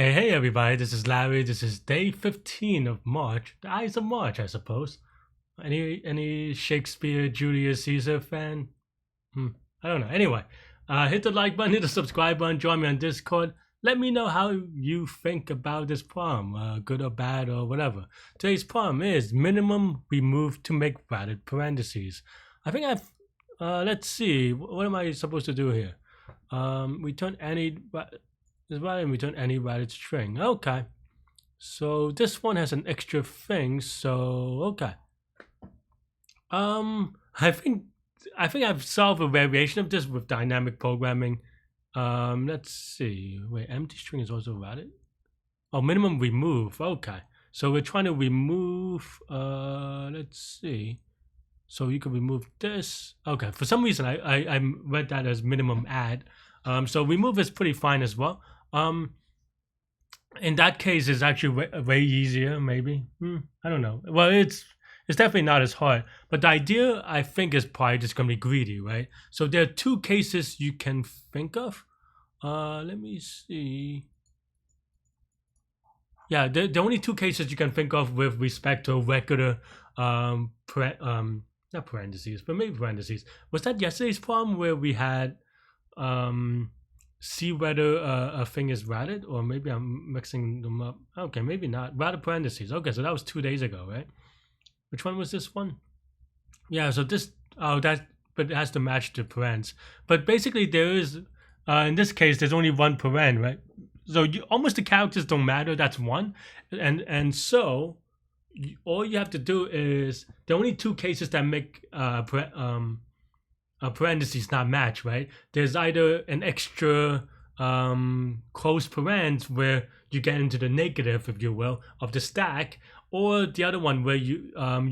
Hey everybody, this is Larry. This is day 15 of March. The Ides of March, I suppose. Any Shakespeare, Julius Caesar fan? Hmm, I don't know. Anyway, hit the like button, hit the subscribe button, join me on Discord. Let me know how you think about this problem, good or bad or whatever. Today's problem is minimum remove to make valid parentheses. I think let's see, what am I supposed to do here? Return any, this valid and return any valid string. Okay. So this one has an extra thing, so okay. I think I've solved a variation of this with dynamic programming. Let's see. Wait, empty string is also valid. Oh, minimum remove. Okay. So we're trying to remove let's see. So you can remove this. Okay, for some reason I read that as minimum add. So remove is pretty fine as well. In that case, it's actually way easier. Maybe I don't know. Well, it's definitely not as hard. But the idea I think is probably just gonna be greedy, right? So there are two cases you can think of. Let me see. Yeah, the only two cases you can think of with respect to regular not parentheses, but maybe parentheses. Was that yesterday's problem where we had see whether a thing is valid, or maybe I'm mixing them up. Okay, maybe not. Valid parentheses. Okay, so that was 2 days ago, right? Which one was this one? Yeah, so this, but it has to match the parens. But basically there is, in this case, there's only one paren, right? So almost the characters don't matter, that's one. And so all you have to do is, the only two cases that make parentheses not match, right? There's either an extra close parens where you get into the negative, if you will, of the stack, or the other one where you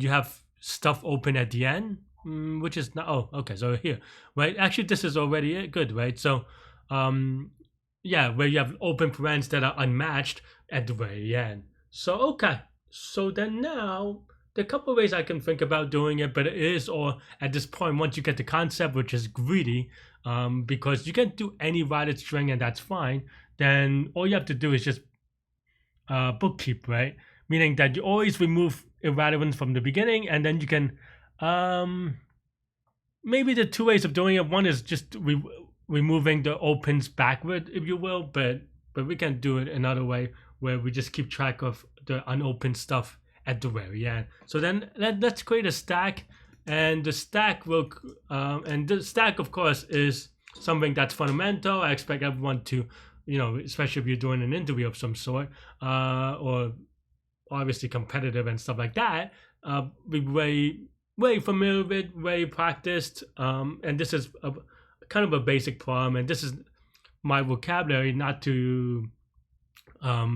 have stuff open at the end, which is not. Oh, okay. So here, right? Actually, this is already it. Good, right? So, yeah, where you have open parens that are unmatched at the very end. So okay. So then now there are a couple of ways I can think about doing it, but it is, or at this point, once you get the concept, which is greedy, because you can do any valid string and that's fine, then all you have to do is just bookkeep, right? Meaning that you always remove irrelevance from the beginning, and then you can, maybe the two ways of doing it. One is just removing the opens backward, if you will, but we can do it another way where we just keep track of the unopened stuff at the very end. So then let's create a stack, and the stack will, and the stack of course is something that's fundamental. I expect everyone to, especially if you're doing an interview of some sort, or obviously competitive and stuff like that, be way familiar with, way practiced, and this is kind of a basic problem, and this is my vocabulary, not to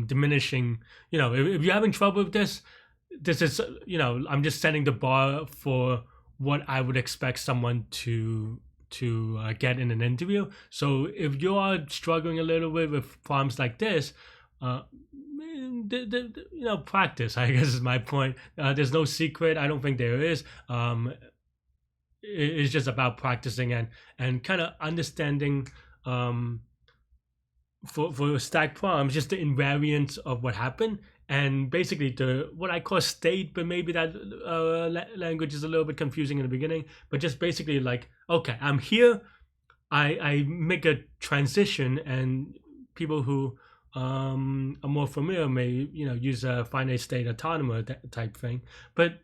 diminishing, if you're having trouble with this is, I'm just setting the bar for what I would expect someone to get in an interview. So if you are struggling a little bit with problems like this, practice, I guess, is my point. There's no secret. I don't think there is. It's just about practicing and kind of understanding, for stack problems, just the invariance of what happened, and basically the what I call state, but maybe that language is a little bit confusing in the beginning. But just basically like, okay, I'm here, I make a transition, and people who are more familiar may use a finite state autonomous type thing. But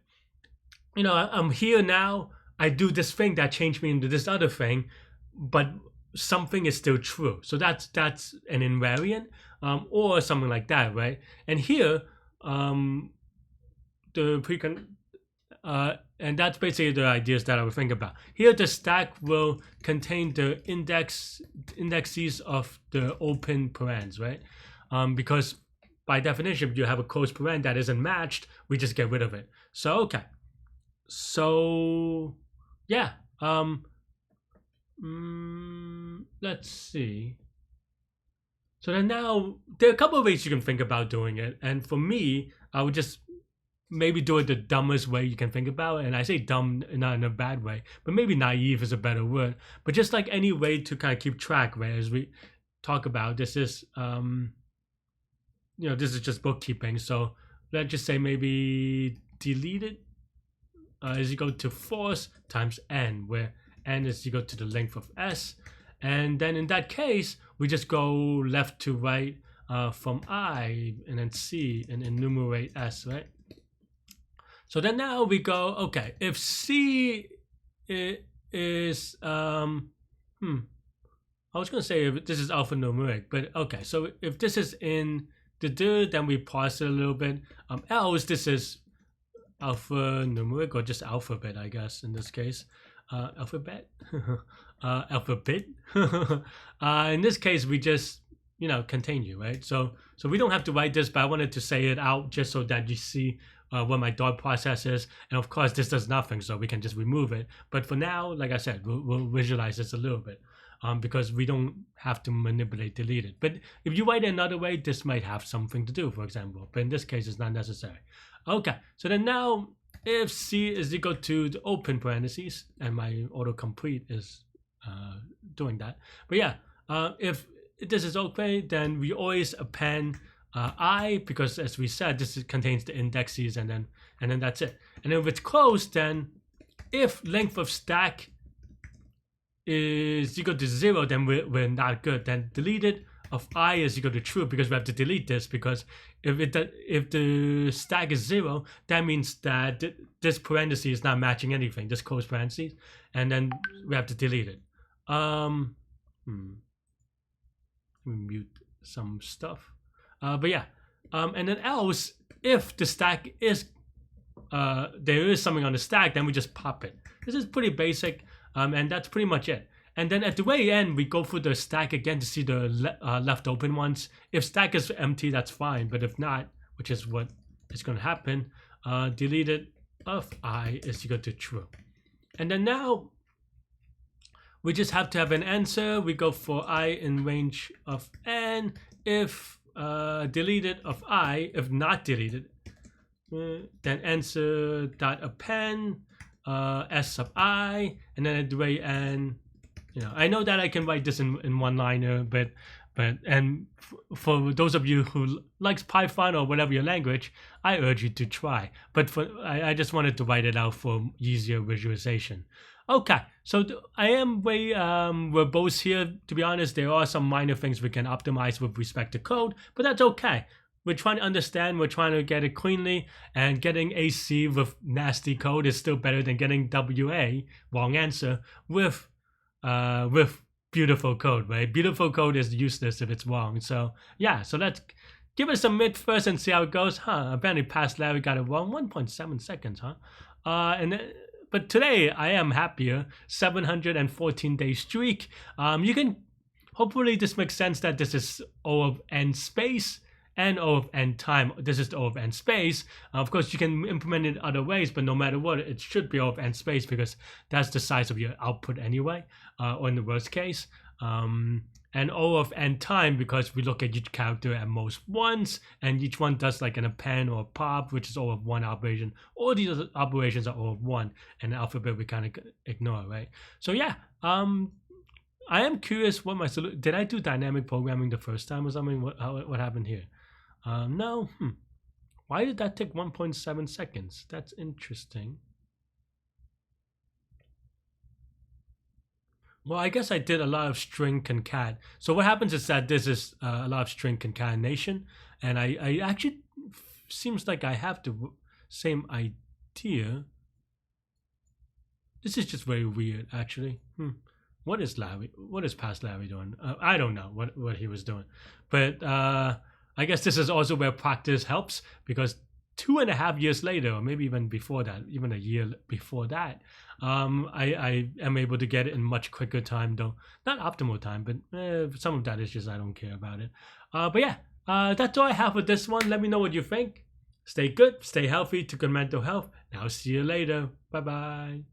I'm here now. I do this thing that changed me into this other thing, but something is still true. So that's an invariant, or something like that, right? And here, the and that's basically the ideas that I would think about. Here, the stack will contain the indexes of the open parens, right? Because by definition, if you have a closed paren that isn't matched, we just get rid of it. So okay. So yeah. Let's see. So then now there are a couple of ways you can think about doing it, and for me, I would just maybe do it the dumbest way you can think about it. And I say dumb not in a bad way, but maybe naive is a better word. But just like any way to kind of keep track, right? As we talk about, this is this is just bookkeeping. So let's just say maybe deleted is equal to force times n, where n is equal to the length of s. And then in that case, we just go left to right from I and then C and enumerate S, right? So then now we go, okay, if C is, I was going to say if this is alphanumeric, but okay, so if this is in the then we parse it a little bit. Else this is alphanumeric or just alphabet, I guess, in this case. Alphabet? Alphabet? In this case, we just, continue, right? So we don't have to write this, but I wanted to say it out just so that you see what my dot process is. And of course, this does nothing, so we can just remove it. But for now, like I said, we'll visualize this a little bit because we don't have to manipulate delete it. But if you write it another way, this might have something to do, for example. But in this case, it's not necessary. Okay, so then now, if C is equal to the open parentheses, and my autocomplete is doing that. But yeah, if this is okay, then we always append I, because as we said, this contains the indexes, and then that's it. And if it's closed, then if length of stack is equal to 0, then we're not good. Then deleted of I is equal to true, because we have to delete this, because if the stack is 0, that means that this parenthesis is not matching anything, this close parentheses, and then we have to delete it. Let me mute some stuff. But yeah, and then else, if the stack is there is something on the stack, then we just pop it. This is pretty basic, and that's pretty much it. And then at the very end, we go through the stack again to see the left open ones. If stack is empty, that's fine. But if not, which is what is going to happen, deleted of I is equal to true. And then now, we just have to have an answer. We go for I in range of n. If deleted of I, if not deleted, then answer dot append s sub I, and then at the very end, I know that I can write this in one-liner, but for those of you who likes Python or whatever your language, I urge you to try. But I just wanted to write it out for easier visualization. Okay, so I am way verbose here. To be honest, there are some minor things we can optimize with respect to code, but that's okay. We're trying to understand, we're trying to get it cleanly, and getting AC with nasty code is still better than getting WA, wrong answer, with beautiful code, right? Beautiful code is useless if it's wrong. So yeah, so let's give it some mid first and see how it goes. Apparently past Larry got it wrong, 1.7 seconds, but today I am happier, 714-day streak. You can, hopefully this makes sense that this is O of n space and O of n time. This is the O of n space. Of course, you can implement it other ways, but no matter what, it should be O of n space, because that's the size of your output anyway, or in the worst case. And O of n time, because we look at each character at most once, and each one does like an append or a pop, which is O of 1 operation. All these operations are O of 1, and the alphabet we kind of ignore, right? So yeah, I am curious what my solution. Did I do dynamic programming the first time or something? What happened here? No. Why did that take 1.7 seconds? That's interesting. Well, I guess I did a lot of string concat. So what happens is that this is a lot of string concatenation, and I actually seems like I have the same idea. This is just very weird, actually. What is Larry? What is past Larry doing? I don't know what he was doing, but I guess this is also where practice helps, because 2.5 years later, or maybe even before that, even a year before that, I am able to get it in much quicker time, though not optimal time, but some of that is just I don't care about it. But yeah, that's all I have for this one. Let me know what you think. Stay good, stay healthy, to good mental health. Now see you later. Bye bye.